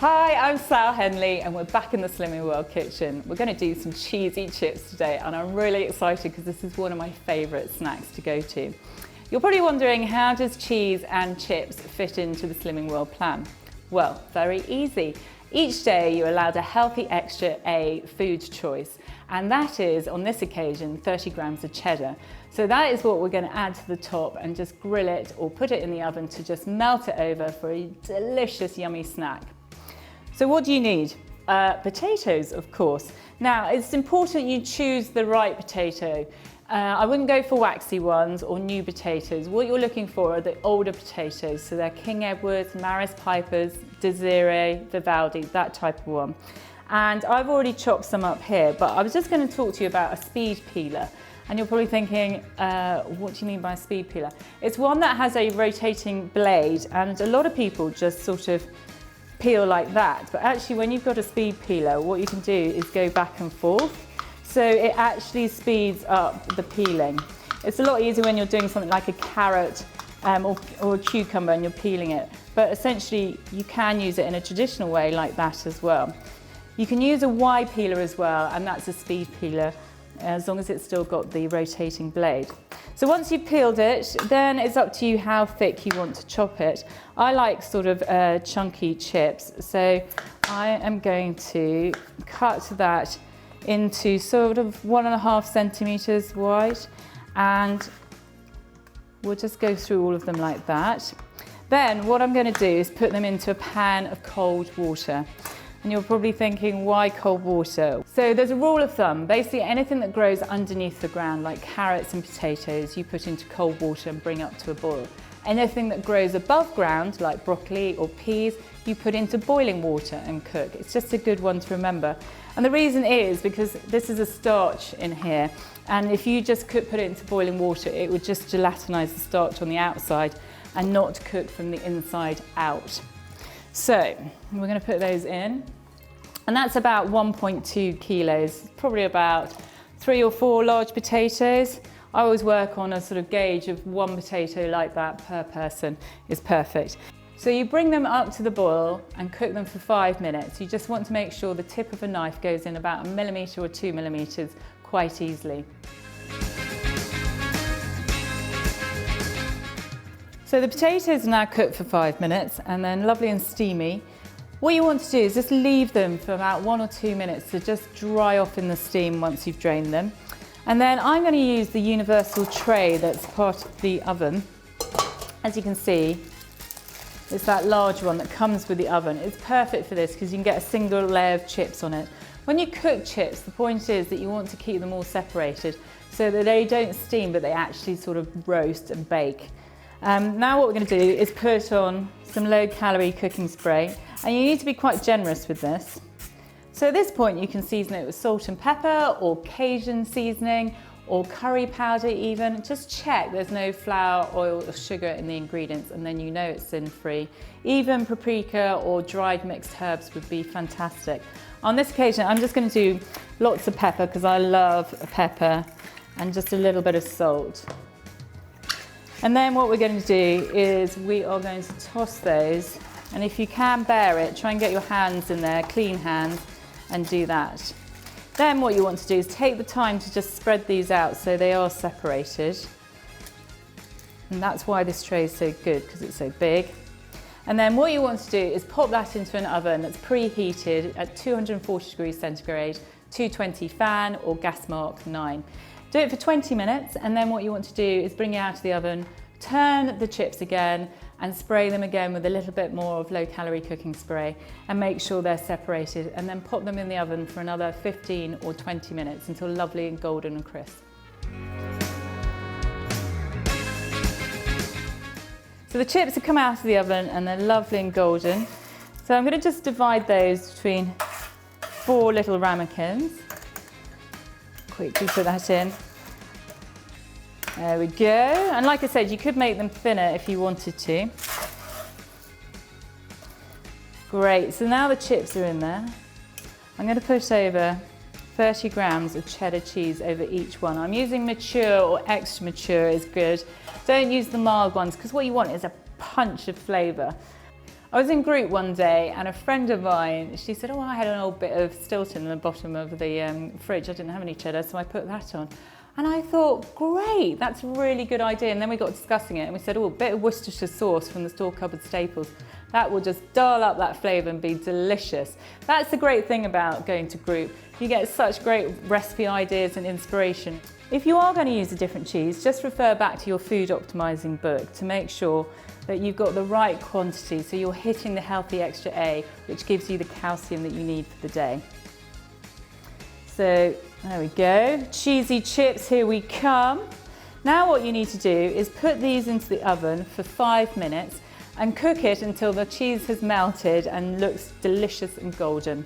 Hi, I'm Sal Henley and we're back in the Slimming World kitchen. We're going to do some cheesy chips today and I'm really excited because this is one of my favourite snacks to go to. You're probably wondering, how does cheese and chips fit into the Slimming World plan? Well, very easy. Each day you're allowed a healthy extra A food choice, and that is, on this occasion, 30 grams of cheddar. So that is what we're going to add to the top and just grill it or put it in the oven to just melt it over for a delicious, yummy snack. So what do you need? Potatoes, of course. Now, it's important you choose the right potato. I wouldn't go for waxy ones or new potatoes. What you're looking for are the older potatoes. So they're King Edwards, Maris Pipers, Desiree, Vivaldi, that type of one. And I've already chopped some up here, but I was just going to talk to you about a speed peeler. And you're probably thinking, what do you mean by a speed peeler? It's one that has a rotating blade, and a lot of people just sort of peel like that. But actually, when you've got a speed peeler, what you can do is go back and forth. So it actually speeds up the peeling. It's a lot easier when you're doing something like a carrot or a cucumber and you're peeling it. But essentially, you can use it in a traditional way like that as well. You can use a Y peeler as well, and that's a speed peeler, as long as it's still got the rotating blade. So once you've peeled it, then it's up to you how thick you want to chop it. I like sort of chunky chips, so I am going to cut that into sort of 1.5 centimeters wide, and we'll just go through all of them like that. Then what I'm going to do is put them into a pan of cold water. And you're probably thinking, why cold water? So there's a rule of thumb. Basically, anything that grows underneath the ground, like carrots and potatoes, you put into cold water and bring up to a boil. Anything that grows above ground, like broccoli or peas, you put into boiling water and cook. It's just a good one to remember. And the reason is because this is a starch in here. And if you just put it into boiling water, it would just gelatinize the starch on the outside and not cook from the inside out. So we're going to put those in, and that's about 1.2 kilos, probably about 3 or 4 large potatoes. I always work on a sort of gauge of 1 potato like that per person is perfect. So you bring them up to the boil and cook them for 5 minutes. You just want to make sure the tip of a knife goes in about 1 millimetre or 2 millimetres quite easily. So the potatoes are now cooked for 5 minutes and then lovely and steamy. What you want to do is just leave them for about 1 or 2 minutes to just dry off in the steam once you've drained them. And then I'm going to use the universal tray that's part of the oven. As you can see, it's that large one that comes with the oven. It's perfect for this because you can get a single layer of chips on it. When you cook chips, the point is that you want to keep them all separated so that they don't steam, but they actually sort of roast and bake. Now what we're going to do is put on some low-calorie cooking spray, and you need to be quite generous with this. So at this point you can season it with salt and pepper, or Cajun seasoning, or curry powder even. Just check there's no flour, oil or sugar in the ingredients, and then you know it's sin-free. Even paprika or dried mixed herbs would be fantastic. On this occasion I'm just going to do lots of pepper because I love pepper, and just a little bit of salt. And then what we're going to do is we are going to toss those, and if you can bear it, try and get your hands in there, clean hands, and do that. Then what you want to do is take the time to just spread these out so they are separated. And that's why this tray is so good, because it's so big. And then what you want to do is pop that into an oven that's preheated at 240 degrees centigrade, 220 fan or gas mark 9. Do it for 20 minutes, and then what you want to do is bring it out of the oven, turn the chips again, and spray them again with a little bit more of low-calorie cooking spray, and make sure they're separated, and then pop them in the oven for another 15 or 20 minutes until lovely and golden and crisp. So the chips have come out of the oven and they're lovely and golden. So I'm going to just divide those between 4 little ramekins. Quickly put that in. There we go. And like I said, you could make them thinner if you wanted to. Great, so now the chips are in there. I'm going to put over 30 grams of cheddar cheese over each one. I'm using mature or extra mature is good. Don't use the mild ones because what you want is a punch of flavour. I was in group one day and a friend of mine, she said, oh, I had an old bit of Stilton in the bottom of the fridge. I didn't have any cheddar, so I put that on. And I thought, great, that's a really good idea. And then we got discussing it and we said, oh, a bit of Worcestershire sauce from the store cupboard staples. That will just dial up that flavour and be delicious. That's the great thing about going to group. You get such great recipe ideas and inspiration. If you are going to use a different cheese, just refer back to your food optimising book to make sure that you've got the right quantity so you're hitting the healthy extra A, which gives you the calcium that you need for the day. So there we go, cheesy chips, here we come. Now what you need to do is put these into the oven for 5 minutes and cook it until the cheese has melted and looks delicious and golden.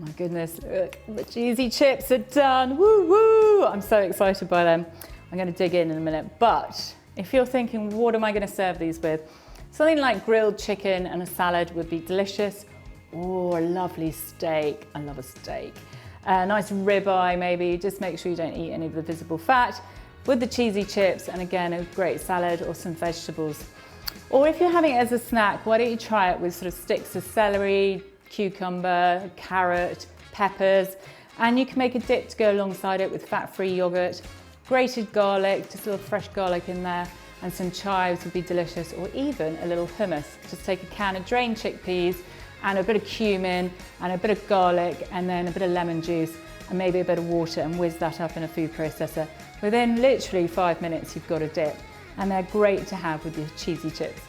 My goodness, look, the cheesy chips are done, woo woo! I'm so excited by them. I'm going to dig in a minute, but if you're thinking, what am I going to serve these with? Something like grilled chicken and a salad would be delicious, or a lovely steak. I love a steak. A nice ribeye maybe, just make sure you don't eat any of the visible fat, with the cheesy chips and again a great salad or some vegetables. Or if you're having it as a snack, why don't you try it with sort of sticks of celery, cucumber, carrot, peppers, and you can make a dip to go alongside it with fat-free yogurt. Grated garlic, just a little fresh garlic in there, and some chives would be delicious, or even a little hummus. Just take a can of drained chickpeas and a bit of cumin and a bit of garlic and then a bit of lemon juice and maybe a bit of water and whiz that up in a food processor. Within literally 5 minutes you've got a dip, and they're great to have with your cheesy chips.